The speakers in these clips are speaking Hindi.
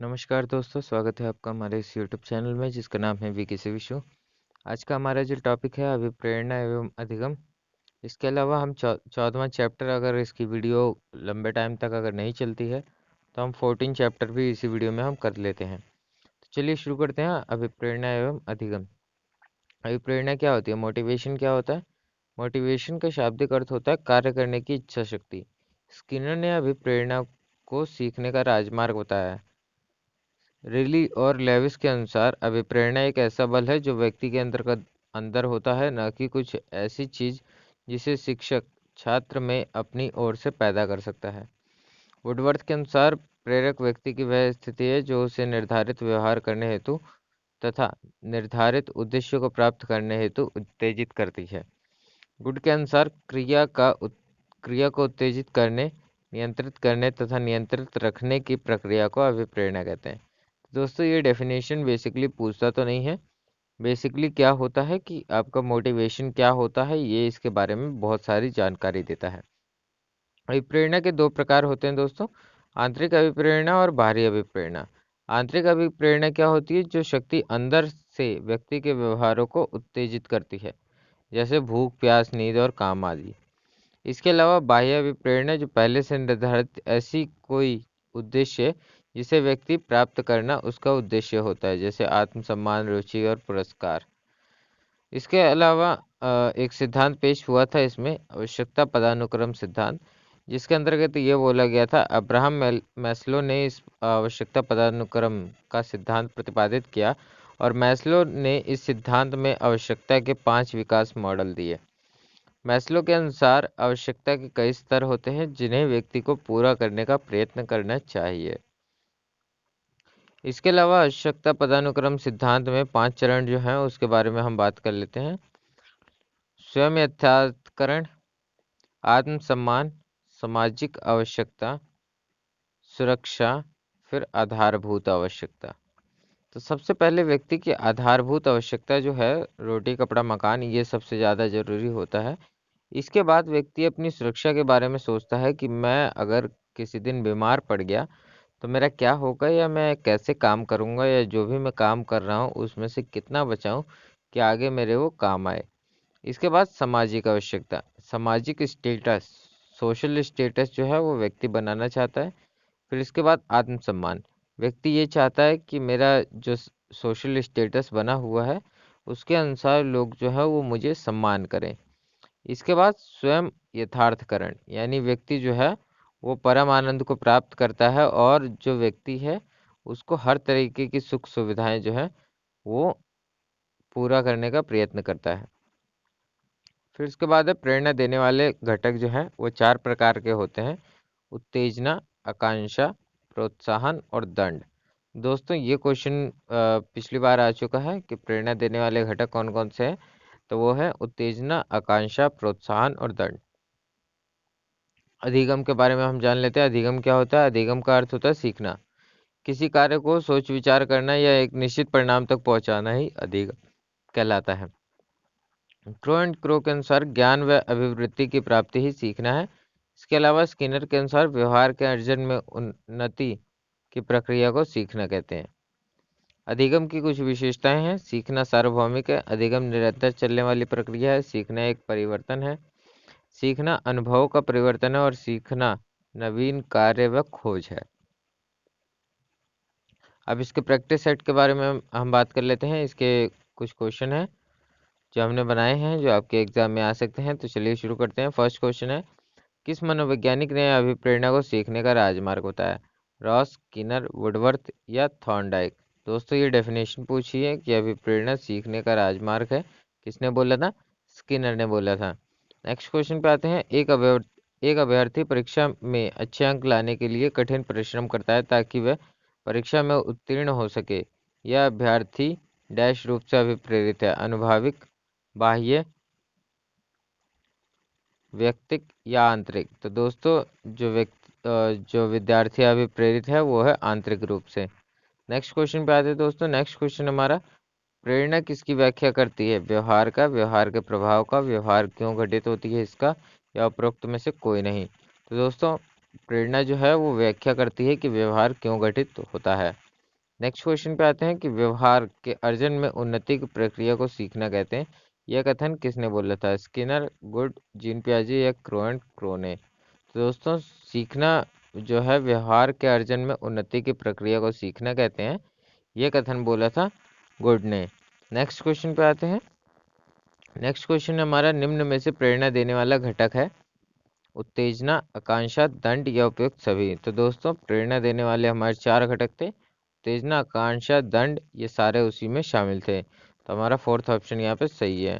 नमस्कार दोस्तों, स्वागत है आपका हमारे इस यूट्यूब चैनल में जिसका नाम है वीके से विशु। आज का हमारा जो टॉपिक है अभिप्रेरणा एवं अधिगम। इसके अलावा हम 14वां चैप्टर, अगर इसकी वीडियो लंबे टाइम तक अगर नहीं चलती है तो हम 14 चैप्टर भी इसी वीडियो में हम कर लेते हैं। तो चलिए शुरू करते हैं। अभिप्रेरणा एवं अधिगम। अभिप्रेरणा क्या होती है? मोटिवेशन क्या होता है? मोटिवेशन का शाब्दिक अर्थ होता है कार्य करने की इच्छा शक्ति। स्किनर ने अभिप्रेरणा को सीखने का राजमार्ग बताया है। रिली और लेविस के अनुसार अभिप्रेरणा एक ऐसा बल है जो व्यक्ति के अंदर होता है, न कि कुछ ऐसी चीज जिसे शिक्षक छात्र में अपनी ओर से पैदा कर सकता है। वुडवर्थ के अनुसार प्रेरक व्यक्ति की वह स्थिति है जो उसे निर्धारित व्यवहार करने हेतु तथा निर्धारित उद्देश्य को प्राप्त करने हेतु उत्तेजित करती है। गुड के अनुसार क्रिया को उत्तेजित करने, नियंत्रित करने तथा नियंत्रित रखने की प्रक्रिया को अभिप्रेरणा कहते हैं। दोस्तों, ये डेफिनेशन बेसिकली पूछता तो नहीं है, बेसिकली क्या होता है कि आपका मोटिवेशन क्या होता है, ये इसके बारे में बहुत सारी जानकारी देता है। अभिप्रेरणा के दो प्रकार होते हैं दोस्तों, आंतरिक अभिप्रेरणा और बाहरी अभिप्रेरणा। आंतरिक अभिप्रेरणा क्या होती है? जो शक्ति अंदर से व्यक्ति के व्यवहारों को उत्तेजित करती है, जैसे भूख, प्यास, नींद और काम आदि। इसके अलावा बाह्य अभिप्रेरणा जो पहले से निर्धारित ऐसी कोई उद्देश्य जिसे व्यक्ति प्राप्त करना उसका उद्देश्य होता है, जैसे आत्मसम्मान, रुचि और पुरस्कार। इसके अलावा एक सिद्धांत पेश हुआ था इसमें, आवश्यकता पदानुक्रम सिद्धांत, जिसके अंतर्गत ये बोला गया था, अब्राहम मैस्लो ने इस आवश्यकता पदानुक्रम का सिद्धांत प्रतिपादित किया और मैस्लो ने इस सिद्धांत में आवश्यकता के 5 विकास मॉडल दिए। मैस्लो के अनुसार आवश्यकता के कई स्तर होते हैं जिन्हें व्यक्ति को पूरा करने का प्रयत्न करना चाहिए। इसके अलावा आवश्यकता पदानुक्रम सिद्धांत में 5 चरण जो हैं उसके बारे में हम बात कर लेते हैं। स्वयं यथार्थकरण, आत्मसम्मान, सामाजिक आवश्यकता, सुरक्षा, फिर आधारभूत आवश्यकता। तो सबसे पहले व्यक्ति की आधारभूत आवश्यकता जो है, रोटी, कपड़ा, मकान, ये सबसे ज़्यादा ज़रूरी होता है। इसके बाद व्यक्ति अपनी सुरक्षा के बारे में सोचता है कि मैं अगर किसी दिन बीमार पड़ गया तो मेरा क्या होगा, या मैं कैसे काम करूंगा, या जो भी मैं काम कर रहा हूँ उसमें से कितना बचाऊं कि आगे मेरे वो काम आए। इसके बाद सामाजिक आवश्यकता, सामाजिक स्टेटस, सोशल स्टेटस जो है वो व्यक्ति बनाना चाहता है। फिर इसके बाद आत्मसम्मान, व्यक्ति ये चाहता है कि मेरा जो सोशल स्टेटस बना हुआ है उसके अनुसार लोग जो है वो मुझे सम्मान करें। इसके बाद स्वयं यथार्थकरण, यानी व्यक्ति जो है वो परम आनंद को प्राप्त करता है और जो व्यक्ति है उसको हर तरीके की सुख सुविधाएं जो है वो पूरा करने का प्रयत्न करता है। फिर इसके बाद है प्रेरणा देने वाले घटक जो है वो 4 प्रकार के होते हैं, उत्तेजना, आकांक्षा, प्रोत्साहन और दंड। दोस्तों, ये क्वेश्चन पिछली बार आ चुका है कि प्रेरणा देने वाले घटक कौन कौन से हैं। तो वो है उत्तेजना, आकांक्षा, प्रोत्साहन और दंड। अधिगम के बारे में हम जान लेते हैं। अधिगम क्या होता है? अधिगम का अर्थ होता है सीखना। किसी कार्य को सोच विचार करना या एक निश्चित परिणाम तक पहुंचाना ही अधिगम कहलाता है। क्रो एंड क्रो के अनुसार ज्ञान व अभिवृत्ति की प्राप्ति ही सीखना है। इसके अलावा स्किनर के अनुसार व्यवहार के अर्जन में उन्नति की प्रक्रिया को सीखना कहते हैं। अधिगम की कुछ विशेषताएं हैं। सीखना सार्वभौमिक है, अधिगम निरंतर चलने वाली प्रक्रिया है, सीखना एक परिवर्तन है, सीखना अनुभव का परिवर्तन है और सीखना नवीन कार्य व खोज है। अब इसके प्रैक्टिस सेट के बारे में हम बात कर लेते हैं। इसके कुछ क्वेश्चन हैं जो हमने बनाए हैं जो आपके एग्जाम में आ सकते हैं। तो चलिए शुरू करते हैं। फर्स्ट क्वेश्चन है, किस मनोवैज्ञानिक ने अभिप्रेरणा को सीखने का राजमार्ग बताया? रॉस, स्किनर, वुडवर्थ या थॉर्नडाइक? दोस्तों, ये डेफिनेशन पूछी है कि अभिप्रेरणा सीखने का राजमार्ग है, किसने बोला था? स्किनर ने बोला था। नेक्स्ट क्वेश्चन पे आते हैं। एक अभ्यर्थी परीक्षा में अच्छे अंक लाने के लिए कठिन परिश्रम करता है ताकि वह परीक्षा में उत्तीर्ण हो सके। यह अभ्यर्थी डैश रूप से अभिप्रेरित है, अनुभाविक, बाह्य, व्यक्तिक या आंतरिक? तो दोस्तों, जो विद्यार्थी अभिप्रेरित है वो है आंतरिक रूप से। नेक्स्ट क्वेश्चन पे आते हैं दोस्तों। नेक्स्ट क्वेश्चन हमारा, प्रेरणा किसकी व्याख्या करती है? व्यवहार का, व्यवहार के प्रभाव का, व्यवहार क्यों घटित होती है इसका, या उपरोक्त में से कोई नहीं? तो दोस्तों, प्रेरणा जो है वो व्याख्या करती है कि व्यवहार क्यों घटित होता है। नेक्स्ट क्वेश्चन पे आते हैं कि व्यवहार के अर्जन में उन्नति की प्रक्रिया को सीखना कहते हैं। यह कथन किसने बोला था? स्किनर, गुड, जीन पियाजे या क्रो एंड क्रो ने? तो दोस्तों सीखना जो है व्यवहार के अर्जन में उन्नति की प्रक्रिया को सीखना कहते हैं, यह कथन बोला था गुड ने। नेक्स्ट क्वेश्चन पे आते हैं। नेक्स्ट क्वेश्चन हमारा निम्न में से प्रेरणा देने वाला घटक है? उत्तेजना, आकांक्षा, दंड या उपयुक्त सभी? तो दोस्तों प्रेरणा देने वाले हमारे 4 घटक थे। उत्तेजना, आकांक्षा, दंड, ये सारे उसी में शामिल थे। तो हमारा फोर्थ ऑप्शन यहाँ पे सही है।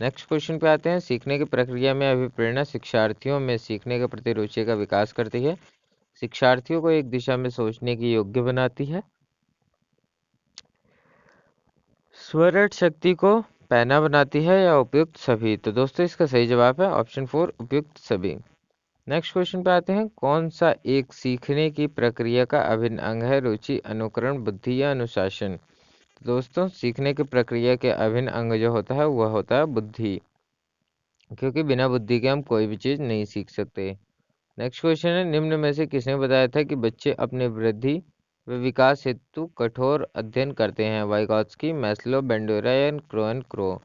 नेक्स्ट क्वेश्चन पे आते हैं। सीखने की प्रक्रिया में अभिप्रेरणा शिक्षार्थियों में सीखने के प्रति रुचि का विकास करती है, शिक्षार्थियों को एक दिशा में सोचने की योग्य बनाती है, स्मरण शक्ति को पैना बनाती है या उपयुक्त सभी? तो दोस्तों इसका सही जवाब है ऑप्शन 4, उपयुक्त सभी। नेक्स्ट क्वेश्चन पे आते हैं। कौन सा एक सीखने की प्रक्रिया का अभिन्न अंग है? रुचि, अनुकरण, बुद्धि या अनुशासन? तो दोस्तों सीखने की प्रक्रिया के अभिन्न अंग जो होता है वह होता है बुद्धि, क्योंकि बिना बुद्धि के हम कोई भी चीज़ नहीं सीख सकते। नेक्स्ट क्वेश्चन है। निम्न में से किसने बताया था कि बच्चे अपने वृद्धि व विकास हेतु कठोर अध्ययन करते हैं? वाइगॉत्स्की, मैस्लो, बेंडोरा या क्रो एंड क्रो?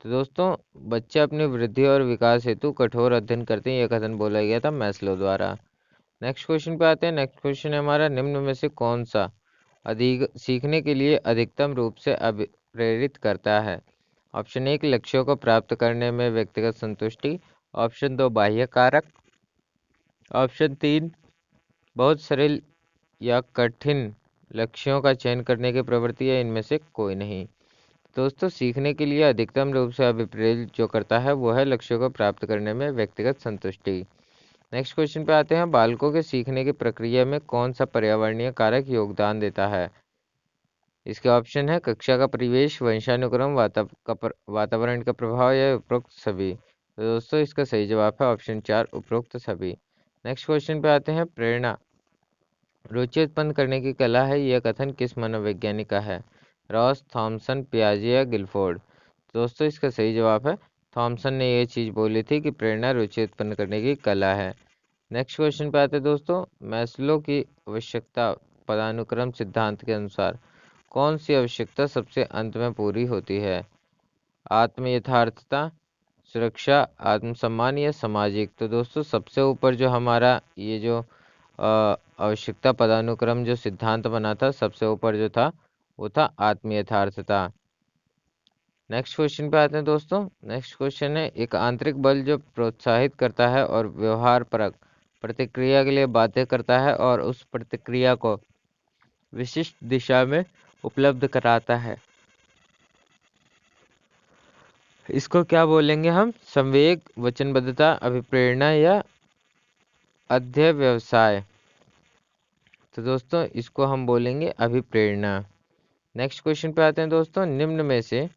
तो दोस्तों बच्चे अपनी वृद्धि और विकास हेतु कठोर अध्ययन करते हैं, यह कथन बोला गया था मैस्लो द्वारा। नेक्स्ट क्वेश्चन पे आते हैं। नेक्स्ट क्वेश्चन है हमारा। निम्न में से कौन सा अधिक सीखने के लिए अधिकतम रूप से प्रेरित करता है? ऑप्शन 1, लक्ष्यों को प्राप्त करने में व्यक्तिगत संतुष्टि। ऑप्शन 2, बाह्य कारक। ऑप्शन 3, बहुत सरल या कठिन लक्ष्यों का चयन करने की प्रवृत्ति है, इनमें से कोई नहीं। दोस्तों सीखने के लिए अधिकतम रूप से अभिप्रेरित जो करता है वो है लक्ष्यों को प्राप्त करने में व्यक्तिगत संतुष्टि। नेक्स्ट क्वेश्चन पे आते हैं। बालकों के सीखने की प्रक्रिया में कौन सा पर्यावरणीय कारक योगदान देता है? इसके ऑप्शन है कक्षा का परिवेश, वंशानुक्रम, वातावरण का प्रभाव या उपरोक्त सभी? तो दोस्तों इसका सही जवाब है ऑप्शन 4, उपरोक्त सभी। नेक्स्ट क्वेश्चन पे आते हैं। प्रेरणा रुचि उत्पन्न करने की कला है, यह कथन किस मनोवैज्ञानिक का है? रॉस, थॉमसन, पियाजे या गिलफोर्ड? दोस्तों इसका सही जवाब है थॉमसन ने यह चीज़ बोली थी कि प्रेरणा रुचि उत्पन्न करने की कला है। नेक्स्ट क्वेश्चन पे आते हैं दोस्तों। मैस्लो की आवश्यकता पदानुक्रम सिद्धांत के अनुसार कौन सी आवश्यकता सबसे अंत में पूरी होती है? आत्म यथार्थता, सुरक्षा, आत्मसम्मान या सामाजिक? तो दोस्तों सबसे ऊपर जो हमारा ये जो आवश्यकता पदानुक्रम जो सिद्धांत बना था, सबसे ऊपर जो था वो था आत्म यथार्थता। नेक्स्ट क्वेश्चन पे आते हैं दोस्तों। नेक्स्ट क्वेश्चन है। एक आंतरिक बल जो प्रोत्साहित करता है और व्यवहार परक प्रतिक्रिया के लिए बाध्य करता है और उस प्रतिक्रिया को विशिष्ट दिशा में उपलब्ध कराता है, इसको क्या बोलेंगे हम? संवेग, वचनबद्धता, अभिप्रेरणा या अध्यवसाय? तो दोस्तों इसको हम बोलेंगे अभिप्रेरणा। नेक्स्ट क्वेश्चन पे आते हैं दोस्तों। निम्न में से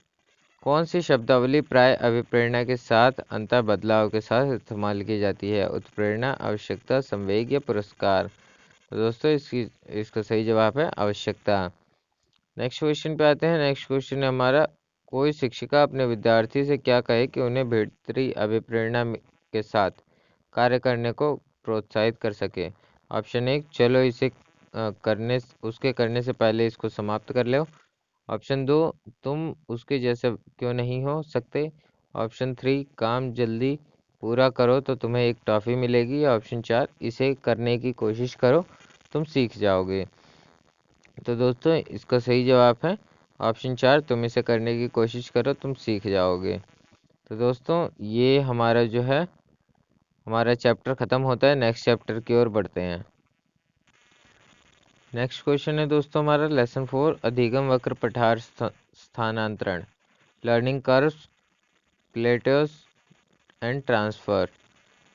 कौन सी शब्दावली प्राय अभिप्रेरणा के साथ अंतर बदलाव के साथ इस्तेमाल की जाती है? उत्प्रेरणा, आवश्यकता, संवेग या पुरस्कार? तो दोस्तों इसका सही जवाब है आवश्यकता। नेक्स्ट क्वेश्चन पे आते हैं। नेक्स्ट क्वेश्चन है हमारा। कोई शिक्षिका अपने विद्यार्थी से क्या कहे कि उन्हें बेहतरी अभिप्रेरणा के साथ कार्य करने को प्रोत्साहित कर सके? ऑप्शन 1, चलो इसे उसके करने से पहले इसको समाप्त कर लो। ऑप्शन 2, तुम उसके जैसे क्यों नहीं हो सकते? ऑप्शन 3, काम जल्दी पूरा करो तो तुम्हें एक टॉफ़ी मिलेगी। ऑप्शन 4, इसे करने की कोशिश करो तुम सीख जाओगे। तो दोस्तों इसका सही जवाब है ऑप्शन 4, तुम इसे करने की कोशिश करो तुम सीख जाओगे। तो दोस्तों ये हमारा जो है हमारा चैप्टर ख़त्म होता है। नेक्स्ट चैप्टर की ओर बढ़ते हैं। नेक्स्ट क्वेश्चन है दोस्तों हमारा लेसन 4, अधिगम वक्र पठार स्थानांतरण, लर्निंग कर्व्स, प्लेटेस एंड ट्रांसफ़र।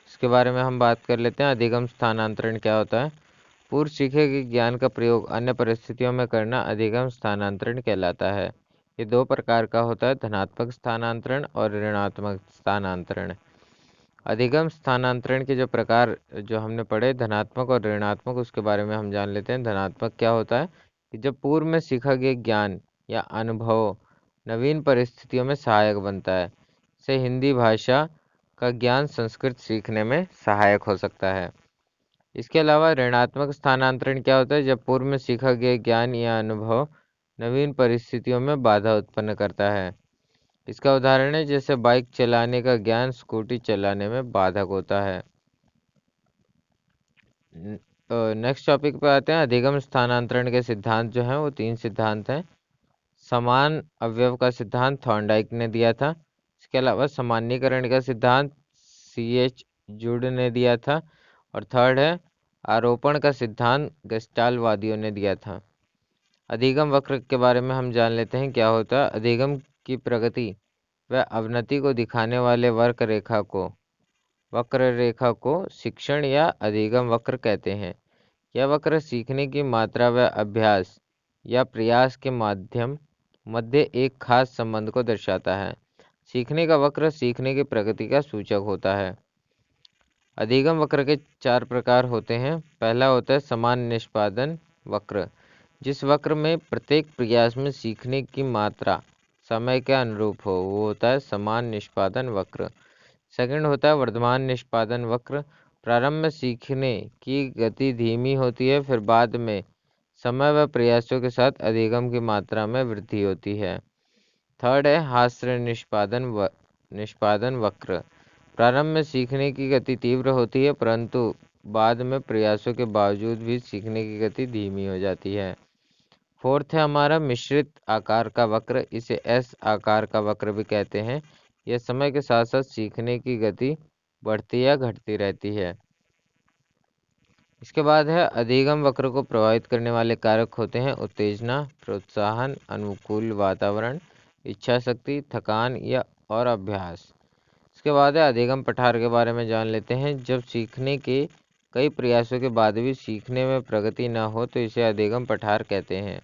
इसके बारे में हम बात कर लेते हैं। अधिगम स्थानांतरण क्या होता है? पूर्व सीखे गए ज्ञान का प्रयोग अन्य परिस्थितियों में करना अधिगम स्थानांतरण कहलाता है। ये दो प्रकार का होता है, धनात्मक स्थानांतरण और ऋणात्मक स्थानांतरण। अधिगम स्थानांतरण के जो प्रकार जो हमने पढ़े धनात्मक और ऋणात्मक, उसके बारे में हम जान लेते हैं। धनात्मक क्या होता है कि जब पूर्व में सीखा गया ज्ञान या अनुभव नवीन परिस्थितियों में सहायक बनता है। से हिंदी भाषा का ज्ञान संस्कृत सीखने में सहायक हो सकता है। इसके अलावा ऋणात्मक स्थानांतरण क्या होता है? जब पूर्व में सीखा गया ज्ञान या अनुभव नवीन परिस्थितियों में बाधा उत्पन्न करता है। इसका उदाहरण है जैसे बाइक चलाने का ज्ञान स्कूटी चलाने में बाधक होता है। नेक्स्ट टॉपिक पे आते हैं। अधिगम स्थानांतरण के सिद्धांत जो हैं वो 3 सिद्धांत हैं। समान अवयव का सिद्धांत थॉर्नडाइक ने दिया था। इसके अलावा सामान्यीकरण का सिद्धांत CH जुड ने दिया था। और थर्ड है आरोपण का सिद्धांत गेस्टाल्टवादियों ने दिया था। अधिगम वक्र के बारे में हम जान लेते हैं क्या होता है। अधिगम की प्रगति व अवनति को दिखाने वाले वक्र रेखा को शिक्षण या अधिगम वक्र कहते हैं। यह वक्र सीखने की मात्रा व अभ्यास या प्रयास के माध्यम मध्य एक खास संबंध को दर्शाता है। सीखने का वक्र सीखने की प्रगति का सूचक होता है। अधिगम वक्र के 4 प्रकार होते हैं। पहला होता है समान निष्पादन वक्र, जिस वक्र में प्रत्येक प्रयास में सीखने की मात्रा समय के अनुरूप हो, वो होता है समान निष्पादन वक्र। सेकंड होता है वर्धमान निष्पादन वक्र। प्रारंभ में सीखने की गति धीमी होती है, फिर बाद में समय व प्रयासों के साथ अधिगम की मात्रा में वृद्धि होती है। थर्ड है हास्य निष्पादन वक्र। प्रारंभ में सीखने की गति तीव्र होती है, परंतु बाद में प्रयासों के बावजूद भी सीखने की गति धीमी हो जाती है। फोर्थ है हमारा मिश्रित आकार का वक्र। इसे एस आकार का वक्र भी कहते हैं। यह समय के साथ साथ सीखने की गति बढ़ती या घटती रहती है। इसके बाद है अधिगम वक्र को प्रभावित करने वाले कारक होते हैं उत्तेजना, प्रोत्साहन, अनुकूल वातावरण, इच्छा शक्ति, थकान या और अभ्यास। इसके बाद है अधिगम पठार के बारे में जान लेते हैं। जब सीखने के कई प्रयासों के बाद भी सीखने में प्रगति न हो तो इसे अधिगम पठार कहते हैं।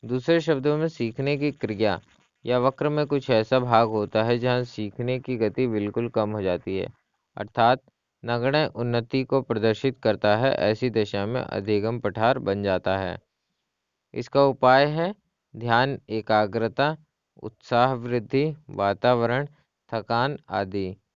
दूसरे शब्दों में सीखने की क्रिया या वक्र में कुछ ऐसा भाग होता है जहां सीखने की गति बिल्कुल कम हो जाती है, अर्थात नगण्य उन्नति को प्रदर्शित करता है। ऐसी दशा में अधिगम पठार बन जाता है। इसका उपाय है ध्यान, एकाग्रता, उत्साह वृद्धि, वातावरण, थकान आदि।